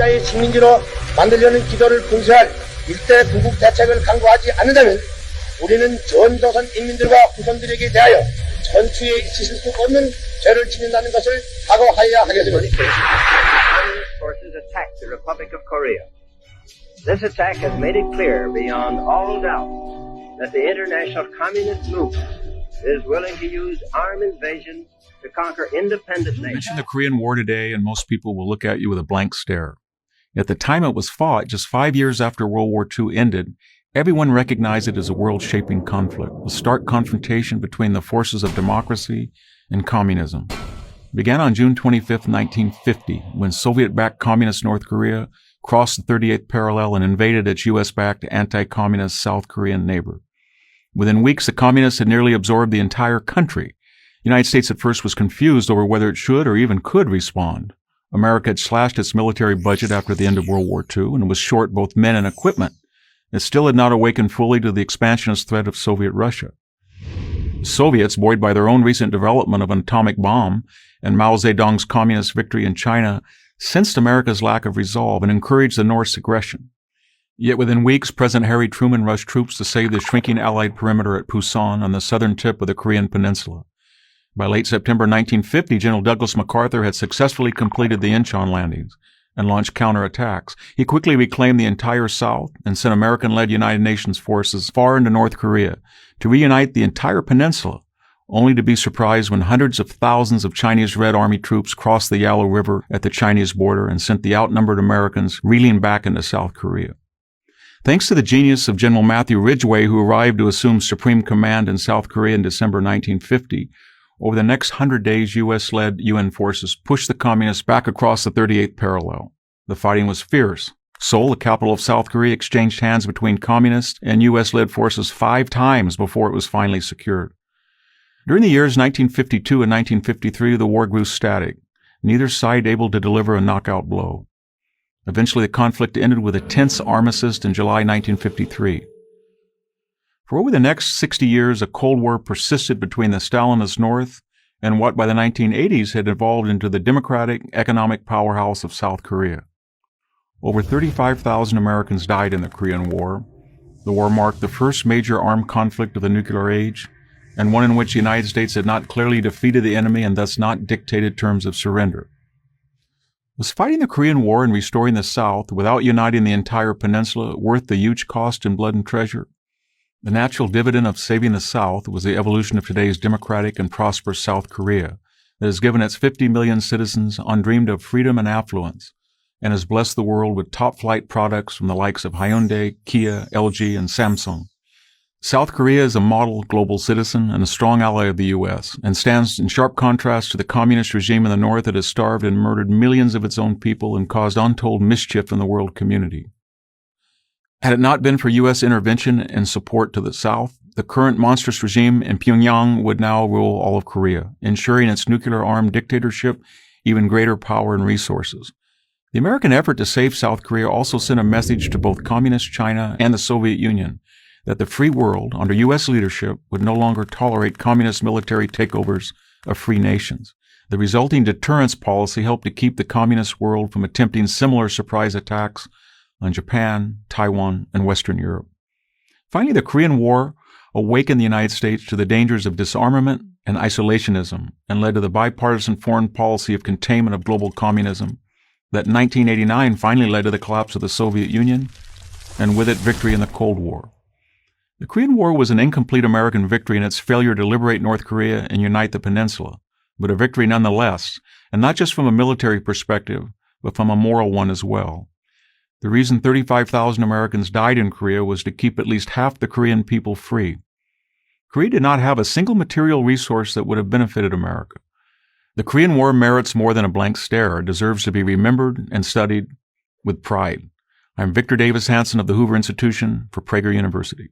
독재자의 식민지로 만들려는 기도를 분쇄할 일대 구국 대책을 강구하지 않는다면 우리는 전 조선 인민들과 후손들에게 대하여 전추에 있을 수 없는 죄를 짓는다는 것을 각오하여야 하겠습니다. Forces attacked the Republic of Korea. This attack has made it clear beyond all doubt that the international communist movement is willing to use armed invasion to conquer independent nations. You mention the Korean War today, and most people will look at you with a blank stare. At the time it was fought, just 5 years after World War II ended, everyone recognized it as a world-shaping conflict, a stark confrontation between the forces of democracy and communism. It began on June 25, 1950, when Soviet-backed communist North Korea crossed the 38th parallel and invaded its U.S.-backed anti-communist South Korean neighbor. Within weeks, the communists had nearly absorbed the entire country. The United States at first was confused over whether it should or even could respond. America had slashed its military budget after the end of World War II and was short both men and equipment. It still had not awakened fully to the expansionist threat of Soviet Russia. The Soviets, buoyed by their own recent development of an atomic bomb and Mao Zedong's communist victory in China, sensed America's lack of resolve and encouraged the North's aggression. Yet within weeks, President Harry Truman rushed troops to save the shrinking Allied perimeter at Pusan on the southern tip of the Korean peninsula. By late September 1950, General Douglas MacArthur had successfully completed the Incheon landings and launched counterattacks. He quickly reclaimed the entire South and sent American-led United Nations forces far into North Korea to reunite the entire peninsula, only to be surprised when hundreds of thousands of Chinese Red Army troops crossed the Yalu River at the Chinese border and sent the outnumbered Americans reeling back into South Korea. Thanks to the genius of General Matthew Ridgway, who arrived to assume supreme command in South Korea in December 1950, over the next 100 days, U.S.-led UN forces pushed the communists back across the 38th parallel. The fighting was fierce. Seoul, the capital of South Korea, exchanged hands between communist and U.S.-led forces 5 times before it was finally secured. During the years 1952 and 1953, the war grew static, neither side able to deliver a knockout blow. Eventually, the conflict ended with a tense armistice in July 1953. For over the next 60 years, a Cold War persisted between the Stalinist North and what by the 1980s had evolved into the democratic economic powerhouse of South Korea. Over 35,000 Americans died in the Korean War. The war marked the first major armed conflict of the nuclear age, and one in which the United States had not clearly defeated the enemy and thus not dictated terms of surrender. Was fighting the Korean War and restoring the South without uniting the entire peninsula worth the huge cost in blood and treasure? The natural dividend of saving the South was the evolution of today's democratic and prosperous South Korea that has given its 50 million citizens undreamed of freedom and affluence and has blessed the world with top-flight products from the likes of Hyundai, Kia, LG, and Samsung. South Korea is a model global citizen and a strong ally of the U.S. and stands in sharp contrast to the communist regime in the North that has starved and murdered millions of its own people and caused untold mischief in the world community. Had it not been for U.S. intervention and support to the South, the current monstrous regime in Pyongyang would now rule all of Korea, ensuring its nuclear-armed dictatorship even greater power and resources. The American effort to save South Korea also sent a message to both Communist China and the Soviet Union that the free world, under U.S. leadership, would no longer tolerate communist military takeovers of free nations. The resulting deterrence policy helped to keep the communist world from attempting similar surprise attacks on Japan, Taiwan, and Western Europe. Finally, the Korean War awakened the United States to the dangers of disarmament and isolationism and led to the bipartisan foreign policy of containment of global communism that in 1989 finally led to the collapse of the Soviet Union and with it victory in the Cold War. The Korean War was an incomplete American victory in its failure to liberate North Korea and unite the peninsula, but a victory nonetheless, and not just from a military perspective, but from a moral one as well. The reason 35,000 Americans died in Korea was to keep at least half the Korean people free. Korea did not have a single material resource that would have benefited America. The Korean War merits more than a blank stare. It deserves to be remembered and studied with pride. I'm Victor Davis Hanson of the Hoover Institution for Prager University.